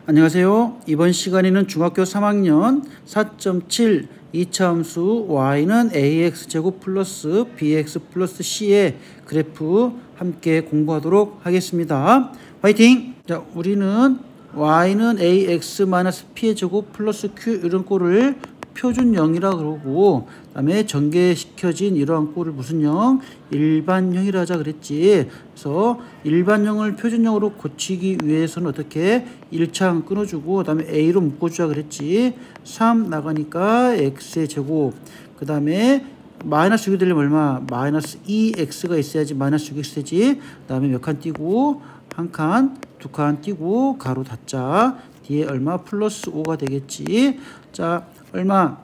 안녕하세요. 이번 시간에는 중학교 3학년 4.7 이차함수 y는 ax제곱 플러스 bx 플러스 c의 그래프 함께 공부하도록 하겠습니다. 화이팅! 자, 우리는 y는 ax-p의 제곱 플러스 q 이런 꼴을 표준형이라 그러고, 그 다음에 전개시켜진 이러한 꼴을 무슨 형? 일반형이라 하자 그랬지. 그래서 일반형을 표준형으로 고치기 위해서는 어떻게? 1창 끊어주고, 그 다음에 a로 묶어주자 그랬지. 3 나가니까 x의 제곱. 그 다음에 마이너스 6이 되려면 얼마? 마이너스 2x가 있어야지 마이너스 6x 되지. 그 다음에 몇 칸 띄고? 한 칸, 두 칸 띄고 가로 닫자. 뒤에 얼마? 플러스 5가 되겠지. 자, 얼마?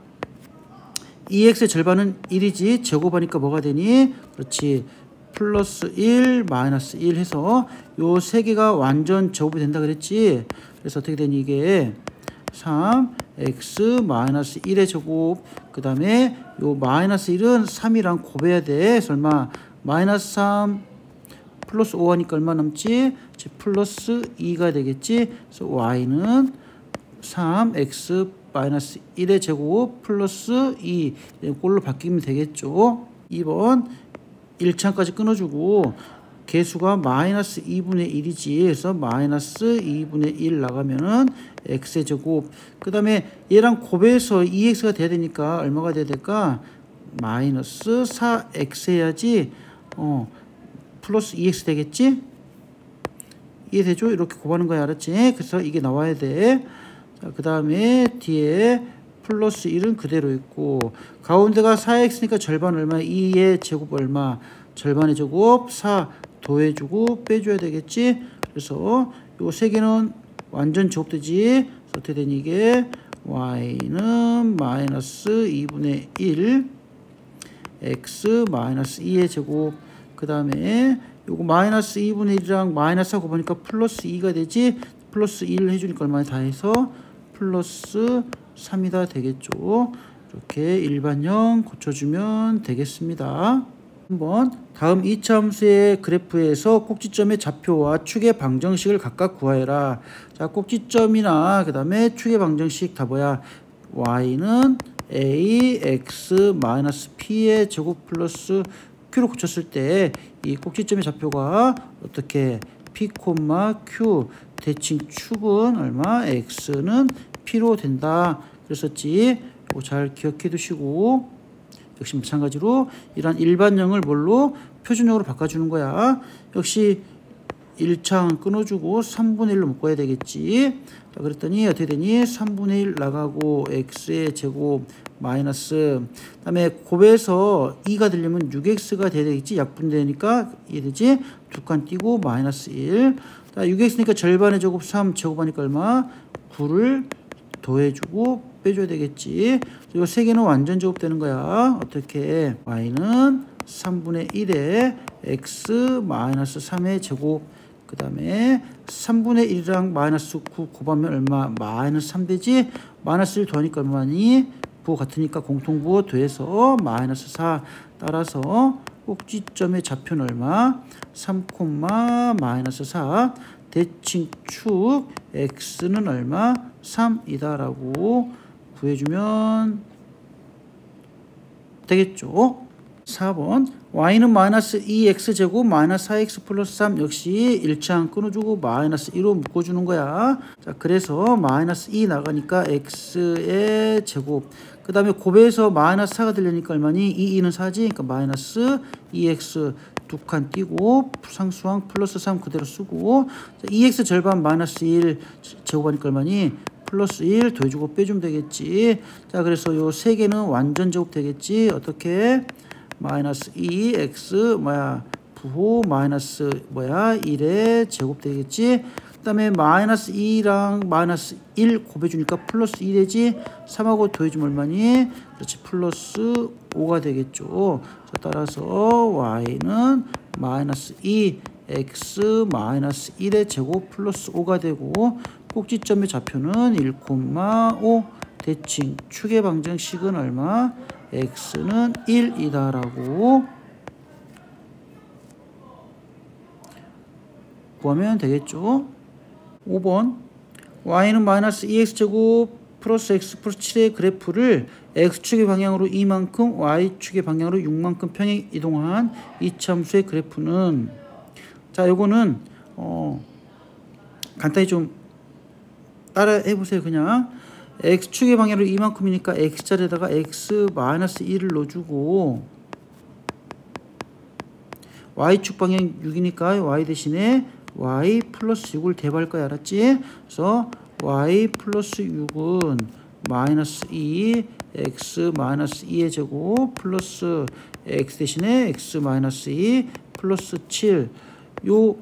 2x의 절반은 1이지. 제곱하니까 뭐가 되니? 그렇지. 플러스 1, 마이너스 1 해서 요 세 개가 완전 제곱이 된다 그랬지. 그래서 어떻게 되니 이게 3x 마이너스 1의 제곱. 그 다음에 요 마이너스 1은 3이랑 곱해야 돼. 그래서 얼마? 마이너스 3 플러스 5 하니까 얼마 남지? 플러스 2가 되겠지. 그래서 y는 3x 마이너스 1의 제곱 플러스 2 꼴로 바뀌면 되겠죠. 2번 1창까지 끊어주고 개수가 마이너스 2분의 1이지. 그래서 마이너스 2분의 1 나가면은 x의 제곱. 그 다음에 얘랑 곱해서 2x가 돼야 되니까 얼마가 돼야 될까? 마이너스 4x 해야지. 플러스 2x 되겠지? 이해되죠? 이렇게 곱하는 거야. 알았지? 그래서 이게 나와야 돼. 자, 그 다음에 뒤에 플러스 1은 그대로 있고, 가운데가 4x니까 절반 얼마? 2의 제곱 얼마? 절반의 제곱 4 더해주고 빼줘야 되겠지? 그래서 요 세 개는 완전 제곱되지. 그래서 어떻게 되니 이게? y는 마이너스 2분의 1 x 마이너스 2의 제곱. 그 다음에 요거 마이너스 2분의 1이랑 마이너스하고 보니까 플러스 2가 되지. 플러스 1 해주니까 얼마나 다 해서 플러스 3이다 되겠죠. 이렇게 일반형 고쳐주면 되겠습니다. 한번 다음 이차함수의 그래프에서 꼭지점의 좌표와 축의 방정식을 각각 구하여라. 자, 꼭지점이나 그 다음에 축의 방정식 다 뭐야? y는 ax-p의 제곱 플러스 q로 고쳤을 때 이 꼭지점의 좌표가 어떻게? p, q 대칭 축은 얼마? x는 p로 된다 그랬었지. 이거 잘 기억해 두시고, 역시 마찬가지로 이런 일반형을 뭘로? 표준형으로 바꿔주는 거야. 역시 1창 끊어주고 3분의 1로 묶어야 되겠지. 자, 그랬더니 어떻게 되니? 3분의 1 나가고 x의 제곱 마이너스, 그 다음에 곱해서 2가 되려면 6x가 돼야 되겠지. 약분되니까 이해되지? 두 칸 띄고 마이너스 1. 자, 6x니까 절반의 제곱 3 제곱하니까 얼마? 9를 더해주고 빼줘야 되겠지. 이 세 개는 완전 제곱되는 거야. 어떻게? y는 3분의 1에 x 마이너스 3의 제곱. 그 다음에 3분의 1이랑 마이너스 9 곱하면 얼마? 마이너스 3 되지. 마이너스 1 더하니까 얼마니? 부호 같으니까 공통부호 더해서 마이너스 4. 따라서 꼭지점의 좌표는 얼마? 3, 마이너스 4. 대칭축 x는 얼마? 3이다 라고 구해주면 되겠죠. 4번 y는 마이너스 2x제곱 마이너스 4x 플러스 3 역시 1창 끊어주고 마이너스 1로 묶어주는 거야. 자, 그래서 마이너스 2 나가니까 x의 제곱. 그 다음에 곱해서 마이너스 4가 되려니까 얼마니? 2는 4지. 그러니까 마이너스 2x 두 칸 띄고 상수항 플러스 3 그대로 쓰고, 자, 2x 절반 마이너스 1 제곱하니까 얼마니? 플러스 1 더해주고 빼주면 되겠지. 자, 그래서 요 세 개는 완전 제곱 되겠지. 어떻게? 마이너스 2x 부호 마이너스 1의 제곱 되겠지. 그 다음에 마이너스 2랑 마이너스 1 곱해주니까 플러스 2 되지. 3하고 더해주면 얼마니? 그렇지. 플러스 5가 되겠죠. 따라서 y는 마이너스 2x 마이너스 1의 제곱 플러스 5가 되고, 꼭지점의 좌표는 1,5 대칭 축의 방정식은 얼마? x는 1이다 라고 구하면 되겠죠. 5번 y는 마이너스 2x제곱 플러스 x 플러스 7의 그래프를 x축의 방향으로 2만큼 y축의 방향으로 6만큼 평행 이동한 이차함수의 그래프는, 자 요거는 간단히 좀 따라 해보세요. 그냥 x축의 방향으로 2만큼이니까 x자리에다가 x 마이너스 1을 넣어주고, y축 방향 6이니까 y 대신에 y 플러스 6을 대입할 거야. 알았지? 그래서 y 플러스 6은 마이너스 2 x 마이너스 2의 제곱 플러스 x 대신에 x 마이너스 2 플러스 7. 요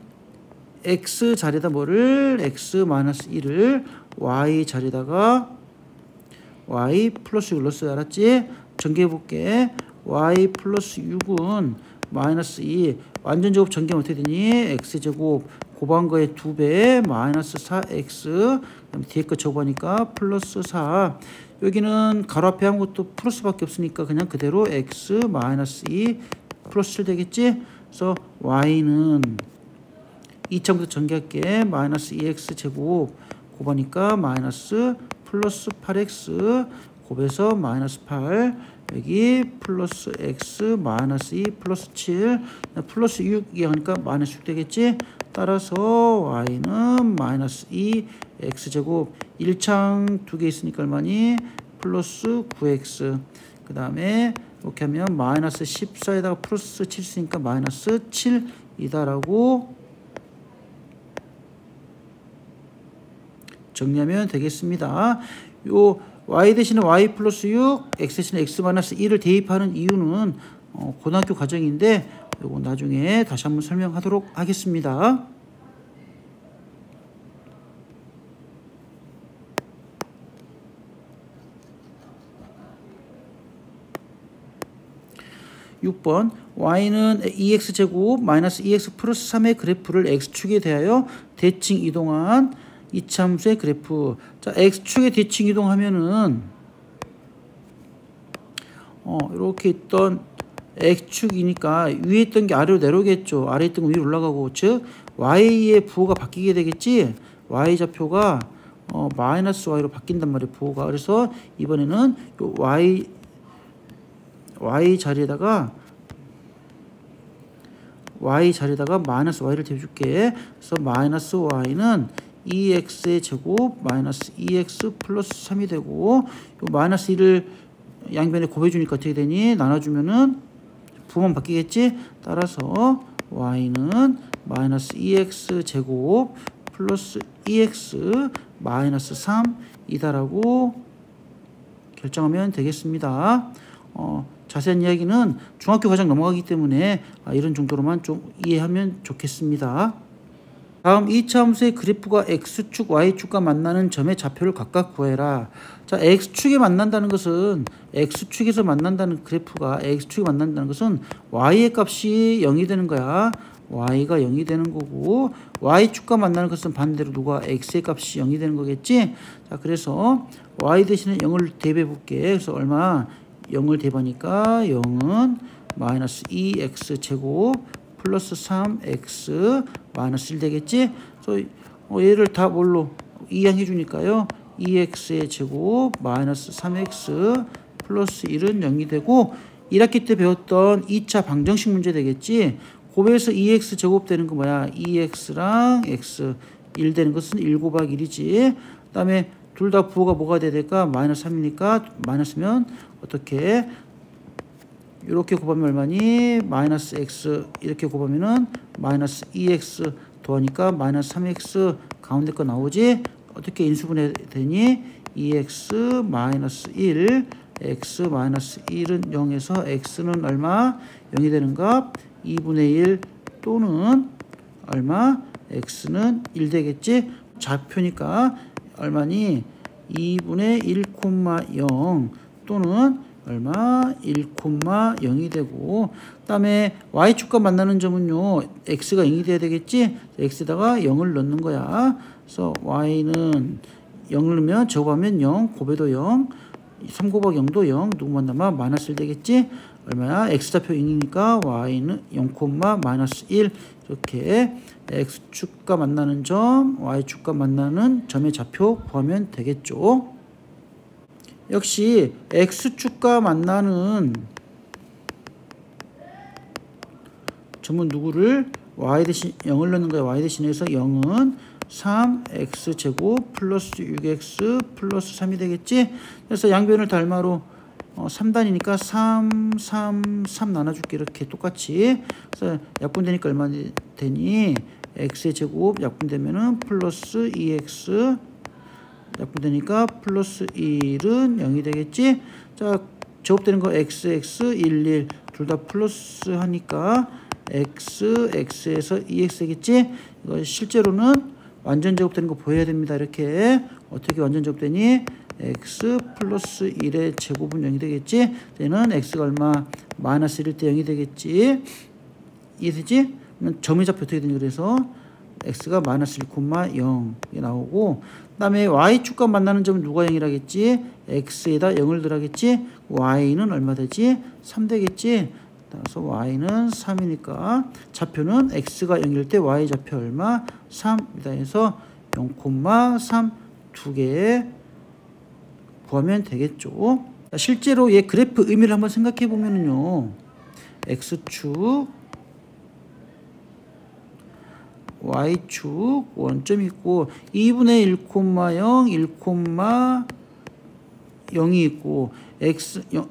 x 자리에다 뭐를 x 마이너스 1을 y 자리에다가 y 플러스 6을 넣었어요. 알았지? 전개해 볼게. y 플러스 6은 마이너스 2 완전 제곱 전개하면 어떻게 되니? x제곱 곱한 거의 2배 마이너스 4x, 뒤에 거 제곱하니까 플러스 4. 여기는 가로 앞에 아무것도 플러스밖에 없으니까 그냥 그대로 x 마이너스 2 플러스 7 되겠지? 그래서 y는 2차부터 전개할게. 마이너스 2x 제곱 곱하니까 마이너스 플러스 8x 곱해서 마이너스 8, 여기 플러스 x 마이너스 2 플러스 7 플러스 6이 하니까 마이너스 6 되겠지? 따라서 y는 마이너스 2 x제곱 1창 2개 있으니까 얼마니? 플러스 9x. 그 다음에 이렇게 하면 마이너스 14에다가 플러스 7 있으니까 마이너스 7이다라고 정리하면 되겠습니다. 요 y 대신에 y 플러스 6, x 대신에 x 마이너스 1을 대입하는 이유는 고등학교 과정인데 요거 나중에 다시 한번 설명하도록 하겠습니다. 6번 y는 2x제곱 마이너스 2x 플러스 3의 그래프를 x축에 대하여 대칭 이동한 이차함수의 그래프. 자, x축에 대칭 이동하면은 이렇게 있던 x축이니까 위에 있던 게 아래로 내려오겠죠. 아래 있던 거 위로 올라가고, 즉 y의 부호가 바뀌게 되겠지. y 좌표가 마이너스 y로 바뀐단 말이에요. 부호가. 그래서 이번에는 요 y 자리에다가 마이너스 y를 대줄게. 그래서 마이너스 y는 2x의 제곱 마이너스 2x 플러스 3이 되고, 요 마이너스 1을 양변에 곱해주니까 어떻게 되니? 나눠주면은 부호만 바뀌겠지? 따라서 y는 마이너스 2x 제곱 플러스 2x 마이너스 3이다라고 결정하면 되겠습니다. 자세한 이야기는 중학교 과정 넘어가기 때문에 이런 정도로만 좀 이해하면 좋겠습니다. 다음 2차 함수의 그래프가 x축, y축과 만나는 점의 좌표를 각각 구해라. 자, x축에 만난다는 것은 x축에서 만난다는 그래프가 x축에 만난다는 것은 y의 값이 0이 되는 거야. y가 0이 되는 거고, y축과 만나는 것은 반대로 누가 x의 값이 0이 되는 거겠지. 자, 그래서 y 대신에 0을 대입해 볼게. 그래서 얼마? 0을 대입하니까 0은 마이너스 2x 제곱 플러스 3x 마이너스 1 되겠지? 그래서 얘를 다 뭘로 이항해 주니까요. 2x의 제곱 마이너스 3x 플러스 1은 0이 되고, 1학기 때 배웠던 2차 방정식 문제 되겠지? 곱해서 2x 제곱 되는 거 뭐야? 2x랑 x 1 되는 것은 1 곱하기 1이지. 그 다음에 둘 다 부호가 뭐가 돼야 될까? 마이너스 3이니까 마이너스면 어떻게? 이렇게 곱하면 얼마니? 마이너스 x 이렇게 곱하면은 마이너스 2x 더하니까 마이너스 3x 가운데 거 나오지? 어떻게 인수분해 되니? 2x 마이너스 1 x 마이너스 1은 0에서 x는 얼마? 0이 되는가? 2분의 1 또는 얼마? x는 1 되겠지? 좌표니까 얼마니? 2분의 1,0 또는 얼마? 1,0이 되고, 그 다음에 y축과 만나는 점은요, x가 0이 돼야 되겠지? x에다가 0을 넣는 거야. 그래서 y는 0을 넣으면 제곱하면 0, 곱해도 0, 3 곱하기 0도 0, 누구 만나면 마이너스 1 되겠지? 얼마야? x좌표 0이니까 y는 0, 마이너스 1 이렇게 x축과 만나는 점, y축과 만나는 점의 좌표 구하면 되겠죠. 역시 x축과 만나는 점은 누구를? y 대신 0을 넣는 거야. y 대신해서 0은 3x제곱 플러스 6x 플러스 3이 되겠지? 그래서 양변을 달마로 3단이니까 3, 3, 3 나눠줄게. 이렇게 똑같이. 그래서 약분되니까 얼마 되니? x의 제곱 약분되면은 플러스 2x 약분되니까 플러스 1은 0이 되겠지? 자, 제곱되는 거 x, 1, 1 둘 다 플러스 하니까 x에서 2x겠지? 이거 실제로는 완전 제곱되는 거 보여야 됩니다. 이렇게 어떻게 완전 제곱되니? x 플러스 1의 제곱은 0이 되겠지? 얘는 x가 얼마? 마이너스 1일 때 0이 되겠지? 이해되지? 그러면 점의 좌표 어떻게 되니? 그래서 x가 마이너스 1,0이 나오고, 그 다음에 y축과 만나는 점은 누가 0이라겠지? x에다 0을 들어가겠지? y는 얼마 되지? 3 되겠지? 그래서 y는 3이니까 좌표는 x가 0일 때 y 좌표 얼마? 3이다 해서 0,3 두 개 구하면 되겠죠. 실제로 얘 그래프 의미를 한번 생각해 보면은요, x축 y축 원점이 있고 2분의 1,0 0이 있고 x 0,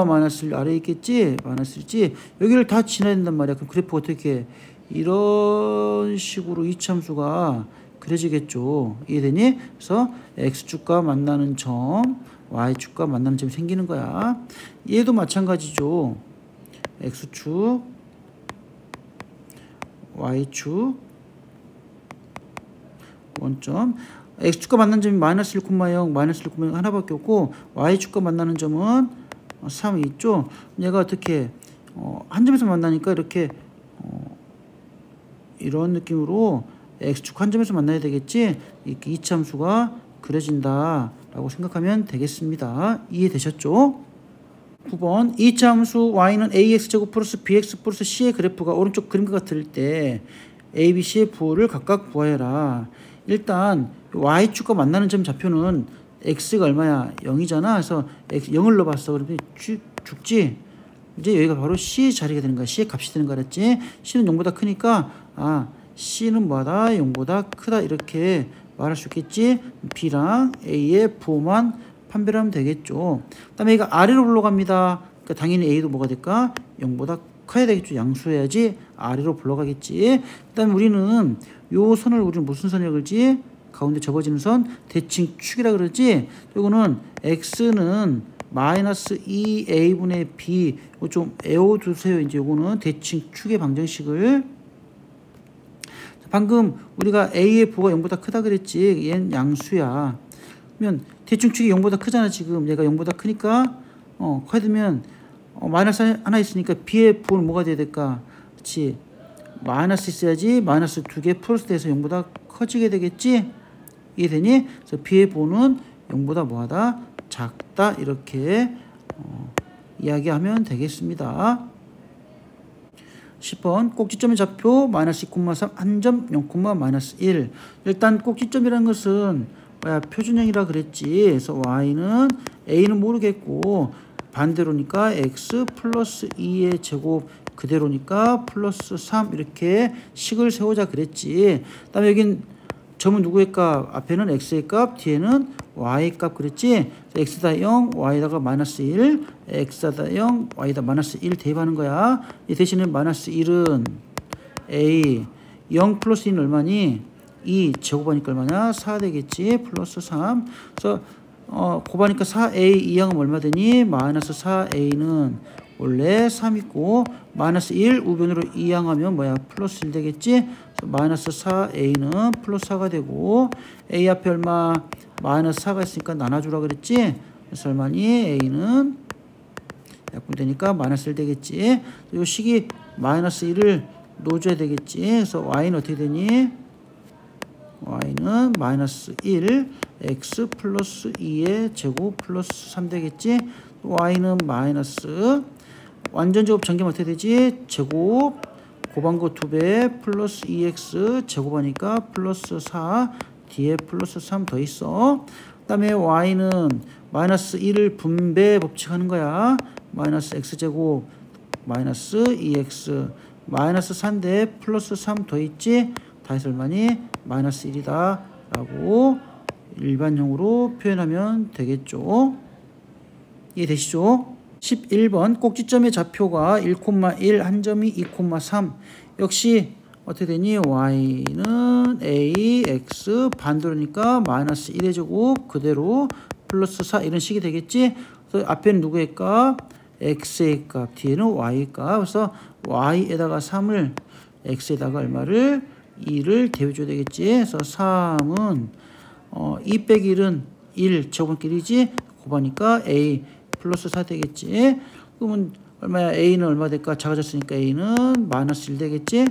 마이너스 1 아래에 있겠지? 마이너스 1지? 여기를 다 지나야 된단 말이야. 그럼 그래프 어떻게 해? 이런 식으로 이차함수가 그려지겠죠. 이해되니? 그래서 x축과 만나는 점, y축과 만나는 점이 생기는 거야. 얘도 마찬가지죠. x축, y축, 원점. x축과 만나는 점이 마이너스 1,0, 마이너스 1,0 하나밖에 없고, y축과 만나는 점은 3이 있죠. 얘가 어떻게 한 점에서 만나니까 이렇게 이런 느낌으로 x축 한 점에서 만나야 되겠지? 이렇게 이차함수가 그려진다라고 생각하면 되겠습니다. 이해되셨죠? 9번 이차함수 y는 ax제곱 플러스 bx 플러스 c의 그래프가 오른쪽 그림과 같을 때 a, b, c의 부호를 각각 구하여라. 일단 y축과 만나는 점 좌표는 x가 얼마야? 0이잖아. 그래서 x 0을 넣어봤어. 그러면 죽지? 이제 여기가 바로 c 자리가 되는 거야. c의 값이 되는 거랬지. c는 0보다 크니까 c는 뭐다? 0보다 크다. 이렇게 말할 수 있겠지. b랑 a의 부호만 판별하면 되겠죠. 그 다음에 얘가 아래로 올라갑니다. 그러니까 당연히 a도 뭐가 될까? 0보다 커야 되겠죠. 양수해야지 아래로 올라가겠지. 그 다음에 우리는 요 선을 우리는 무슨 선이라고 그러지? 가운데 접어지는 선 대칭축이라 그러지. 이거는 x는 마이너스 2a분의 b 이거 좀 외워두세요. 이제 요거는 대칭축의 방정식을. 방금 우리가 a의 부호가 0보다 크다 그랬지. 얘는 양수야. 그러면 대칭축이 0보다 크잖아. 지금 얘가 0보다 크니까 커야 되면 마이너스 하나 있으니까 b의 부호는 뭐가 돼야 될까? 그렇지. 마이너스 있어야지 마이너스 2개 플러스 돼서 0보다 커지게 되겠지? 이해되니? 그래서 b의 부호는 0보다 뭐하다? 작다. 이렇게 이야기하면 되겠습니다. 10번 꼭지점의 좌표 마이너스 2,3 한 점 0, 마이너스 1. 일단 꼭지점이라는 것은 뭐야? 표준형이라 그랬지. 그래서 y는 a는 모르겠고 반대로니까 x 플러스 2의 제곱 그대로니까 플러스 3 이렇게 식을 세우자 그랬지. 그 다음에 여긴 점은 누구의 값? 앞에는 x의 값, 뒤에는 y의 값 그랬지. x다 0, y다가 마이너스 1, x다 0, y다 마이너스 1 대입하는 거야. 이 대신에 마이너스 1은 a, 0 플러스 2는 얼마니? 2 제곱하니까 얼마냐? 4 되겠지. 플러스 3. 그래서 곱하니까 4a 이항은 얼마 되니? 마이너스 4a는 원래 3 있고 마이너스 1 우변으로 이항하면 뭐야? 플러스 1 되겠지? 마이너스 4a는 플러스 4가 되고 a 앞에 얼마? 마이너스 4가 있으니까 나눠주라 그랬지? 그래서 얼마니? a는 약분되니까 마이너스 1 되겠지? 이 식이 마이너스 1을 넣어줘야 되겠지? 그래서 y는 어떻게 되니? y는 마이너스 1 x 플러스 2의 제곱 플러스 3 되겠지? y는 마이너스 완전 제곱 전개면 어떻게 되지? 제곱 곱한거 2배 플러스 2x 제곱하니까 플러스 4 뒤에 플러스 3 더 있어. 그 다음에 y는 마이너스 1을 분배 법칙하는 거야. 마이너스 x제곱 마이너스 2x 마이너스 4인데 플러스 3 더 있지? 다시 얼마니? 마이너스 1이다 라고 일반형으로 표현하면 되겠죠. 이해되시죠? 11번 꼭지점의 좌표가 1,1 한 점이 2,3 역시 어떻게 되니? y는 a, x 반대로니까 마이너스 1의 제곱 그대로 플러스 4 이런 식이 되겠지? 그래서 앞에는 누구의 값? x의 값, 뒤에는 y의 값. 그래서 y에다가 3을 x에다가 얼마를? 2를 대입해줘야 되겠지? 그래서 3은 2 빼기 1은 1 제곱끼리지? 곱하니까 a 플러스 4 되겠지? 그러면 얼마야? a는 얼마 될까? 작아졌으니까 a는 마이너스 1 되겠지?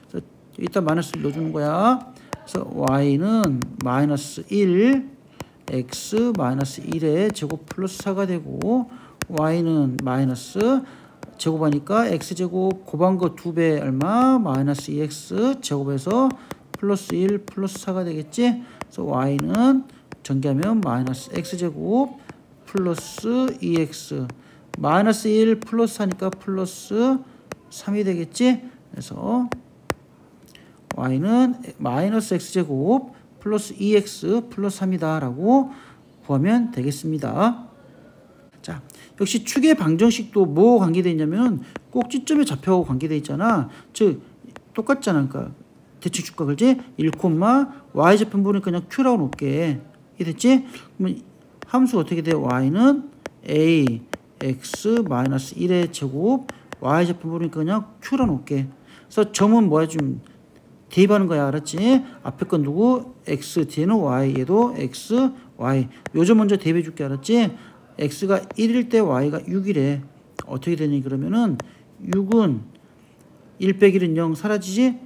그래서 이따 마이너스 1 넣어주는 거야. 그래서 y는 마이너스 1 x 마이너스 1의 제곱 플러스 4가 되고 y는 마이너스 제곱하니까 x제곱 곱한 거 2배 얼마? 마이너스 2x 제곱해서 플러스 1 플러스 4가 되겠지? 그래서 y는 전개하면 마이너스 x제곱 플러스 2x 마이너스 1 플러스 하니까 플러스 3이 되겠지? 그래서 y는 마이너스 x제곱 플러스 2x 플러스 3이다 라고 구하면 되겠습니다. 자, 역시 축의 방정식도 뭐와 관계되어 있냐면 꼭지점의 좌표하고 관계되어 있잖아. 즉 똑같잖아. 그러니까 대칭 축과 그렇지? 1, y좌편 보니까 그냥 q라고 놓을게. 이해됐지? 그러면 함수가 어떻게 돼? y는 a x 마이너스 1의 제곱 y좌편 보니까 그냥 q라고 놓을게. 그래서 점은 뭐야? 좀 대입하는 거야. 알았지? 앞에 건 누구? x 뒤에는 y 얘도 x y 요점 먼저 대입해 줄게. 알았지? x가 1일 때 y가 6이래. 어떻게 되니? 그러면은 6은 1 빼기 1은 0 사라지지?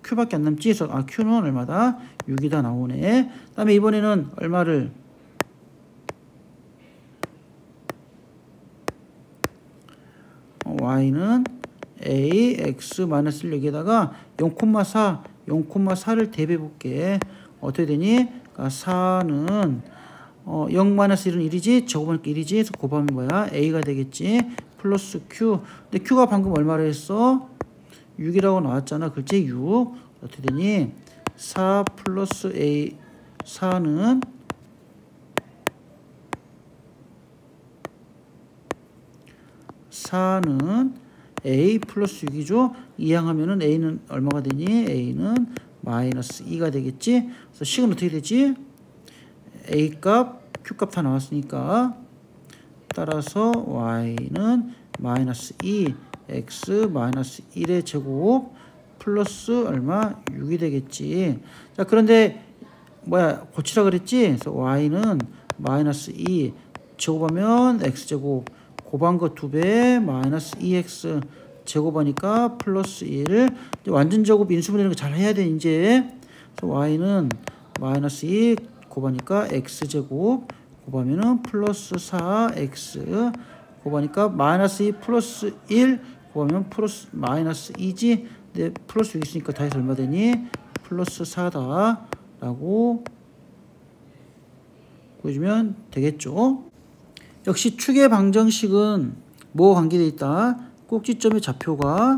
q밖에 안 남지? 그래서 q는 얼마다? 6이다 나오네. 그 다음에 이번에는 얼마를? y는 a x 마이너스 1 여기에다가 0,4 0,4를 대입해 볼게. 어떻게 되니? 그러니까 4는 0-1은 1이지? 제곱하니까 1이지? 그래서 곱하면 뭐야? a가 되겠지? 플러스 q. 근데 q가 방금 얼마로 했어? 6이라고 나왔잖아. 그렇지? 6. 어떻게 되니? 4 플러스 a 4는 a 플러스 6이죠. 이항하면은 a는 얼마가 되니? a는 마이너스 2가 되겠지? 그래서 식은 어떻게 되지? a 값, q 값 다 나왔으니까 따라서 y는 마이너스 2 x 마이너스 1의 제곱 플러스 얼마? 6이 되겠지. 자, 그런데 뭐야? 고치라 그랬지? 그래서 y는 마이너스 2 제곱하면 x제곱 곱한 거 2배 마이너스 2x 제곱하니까 플러스 1 완전 제곱 인수분해는 잘 해야 돼 이제. 그래서 y는 마이너스 2 곱하니까 x제곱 곱하면은 플러스 4x 곱하니까 마이너스 2 플러스 1 곱하면 플러스 마이너스 2지. 근데 플러스 6 있으니까 다시 얼마 되니? 플러스 4다 라고 구해주면 되겠죠. 역시 축의 방정식은 뭐와 관계되어 있다? 꼭지점의 좌표가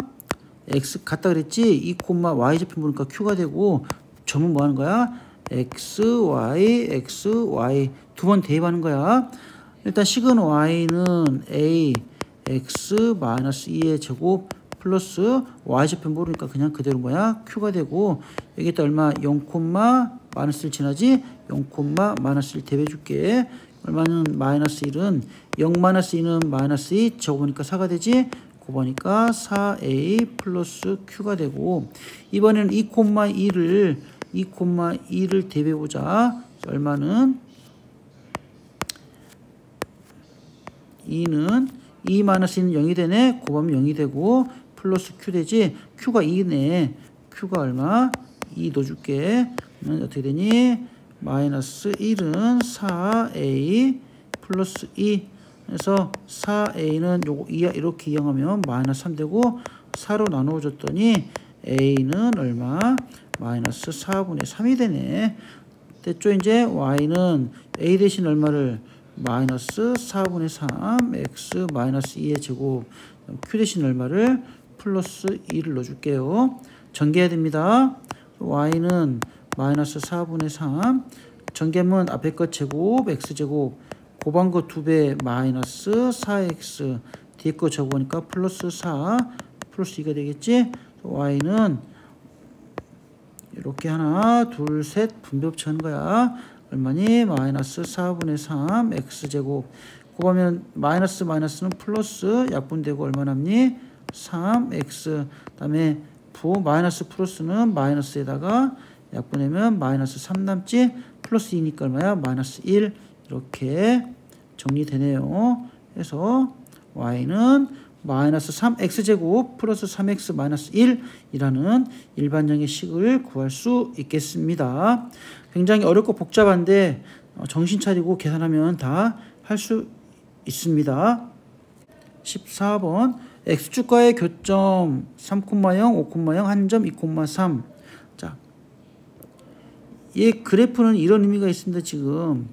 x 같다 그랬지? 2, y좌편 보니까 q가 되고 점은 뭐 하는 거야? x, y 두 번 대입하는 거야. 일단 식은 y는 a x 마이너스 2의 제곱 플러스 y좌편 모르니까 그냥 그대로 뭐야? q가 되고 여기다 얼마? 0, 마이너스 1 지나지? 0, 마이너스 1 대입해 줄게. 얼마는 마이너스 1은 0 마이너스 2는 마이너스 2 제곱하니까 4가 되지? 곱하니까 4a 플러스 q가 되고 이번에는 2,2를 대입해보자. 얼마는? 2는 2 마이너스 2는 0이 되네. 곱하면 0이 되고 플러스 q 되지. q가 2네. q가 얼마? 2 넣어줄게. 그러면 어떻게 되니? 마이너스 1은 4a 플러스 2 그래서 4a는 요거 이렇게 이용하면 마이너스 3 되고 4로 나누어 줬더니 a는 얼마? 마이너스 4분의 3이 되네. 됐죠? 이제 y는 a 대신 얼마를? 마이너스 4분의 3 x 마이너스 2의 제곱 q 대신 얼마를? 플러스 2를 넣어줄게요. 전개해야 됩니다. y는 마이너스 4분의 3 전개하면 앞에 것 제곱 x제곱 곱한 거 2배 마이너스 4x 뒤에 거 적으니까 플러스 4 플러스 2가 되겠지. y는 이렇게 하나 둘 셋 분배법칙 하는 거야. 얼마니? 마이너스 4분의 3 x제곱 곱하면 마이너스 마이너스는 플러스 약분되고 얼마남니? 3x 다음에 마이너스 플러스는 마이너스에다가 약분하면 마이너스 3 남지. 플러스 2니까 얼마야? 마이너스 1 이렇게 정리되네요. 그래서 y는 마이너스 3x제곱 플러스 3x 마이너스 1이라는 일반적인 식을 구할 수 있겠습니다. 굉장히 어렵고 복잡한데 정신 차리고 계산하면 다 할 수 있습니다. 14번 x축과의 교점 3,0, 5,0 한 점 2,3. 자, 이 그래프는 이런 의미가 있습니다. 지금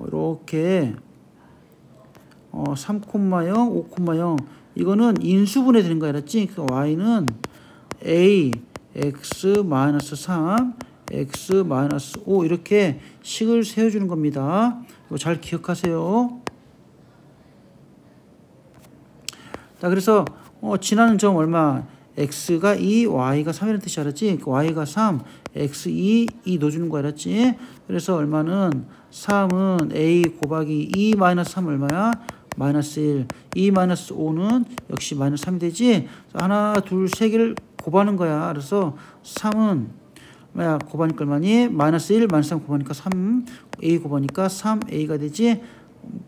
이렇게 3,0, 5,0 이거는 인수분해 되는 거 알았지? 그 y는 a x 마이너스 3 x 마이너스 5 이렇게 식을 세워주는 겁니다. 이거 잘 기억하세요. 자, 그래서 지나는 점 얼마? x가 2, y가 3이라는 뜻이 알았지? y가 3, x 2 넣어주는 거 알았지? 그래서 얼마는 3은 a 곱하기 2 마이너스 3 얼마야? 마이너스 1. 2 마이너스 5는 역시 마이너스 3이 되지? 하나, 둘, 세 개를 곱하는 거야. 그래서 3은 뭐야? 곱하니까 얼마니? 마이너스 1, 마이너스 3 곱하니까 3, a 곱하니까 3a가 되지?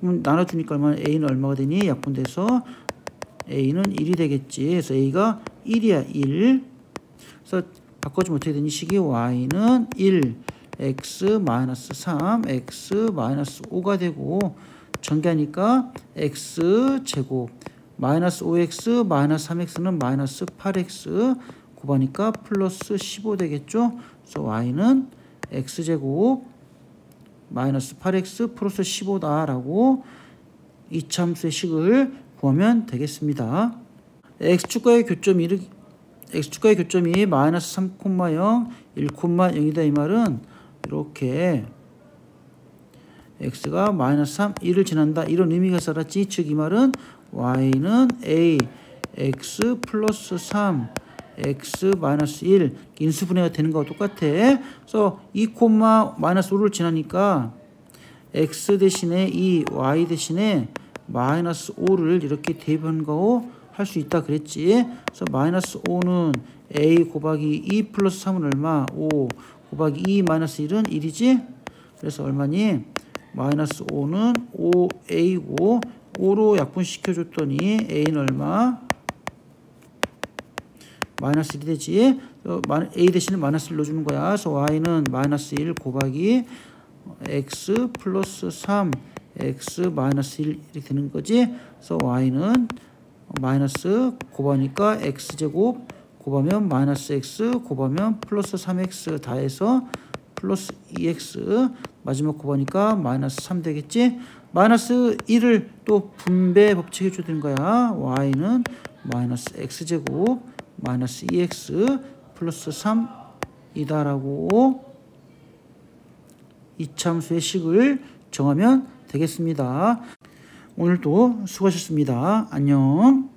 나눠주니까 얼마나? a는 얼마가 되니? 약분돼서 a는 1이 되겠지. 그래서 a가 1이야. 1. 그래서 바꿔주면 어떻게 되니? 식이 y는 1, x 마이너스 3, x 마이너스 5가 되고 전개하니까 x제곱 마이너스 5x 마이너스 3x는 마이너스 8x 곱하니까 플러스 15 되겠죠. 그래서 y는 x제곱 마이너스 8x 플러스 15다라고 이차함수의 식을 구하면 되겠습니다. x축과의 교점이 마이너스 3,0, 1,0이다 이 말은 이렇게 x가 마이너스 3, 1을 지난다 이런 의미가 있었지. 즉 이 말은 y는 a x 플러스 3 x 마이너스 1 인수분해가 되는 거와 똑같아. 그래서 2, 마이너스 5를 지나니까 x 대신에 2, y 대신에 마이너스 5를 이렇게 대입한 거 할 수 있다 그랬지. 그래서 마이너스 5는 a 곱하기 2 플러스 3은 얼마? 5 곱하기 2 마이너스 1은 1이지. 그래서 얼마니? 마이너스 5는 5a고 5로 약분시켜줬더니 a는 얼마? 마이너스 1이 되지. a 대신에 마이너스 1 넣어주는 거야. 그래서 y는 마이너스 1 곱하기 x 플러스 3 x 마이너스 1 이렇게 되는 거지. 그래서 y는 마이너스 곱하니까 x제곱 곱하면 마이너스 x 곱하면 플러스 3x 다 해서 플러스 2x 마지막 곱하니까 마이너스 3 되겠지. 마이너스 1을 또 분배 법칙 해줘야 되는 거야. y는 마이너스 x제곱 마이너스 2x 플러스 3이다라고 이차함수의 식을 정하면 되겠습니다. 오늘도 수고하셨습니다. 안녕.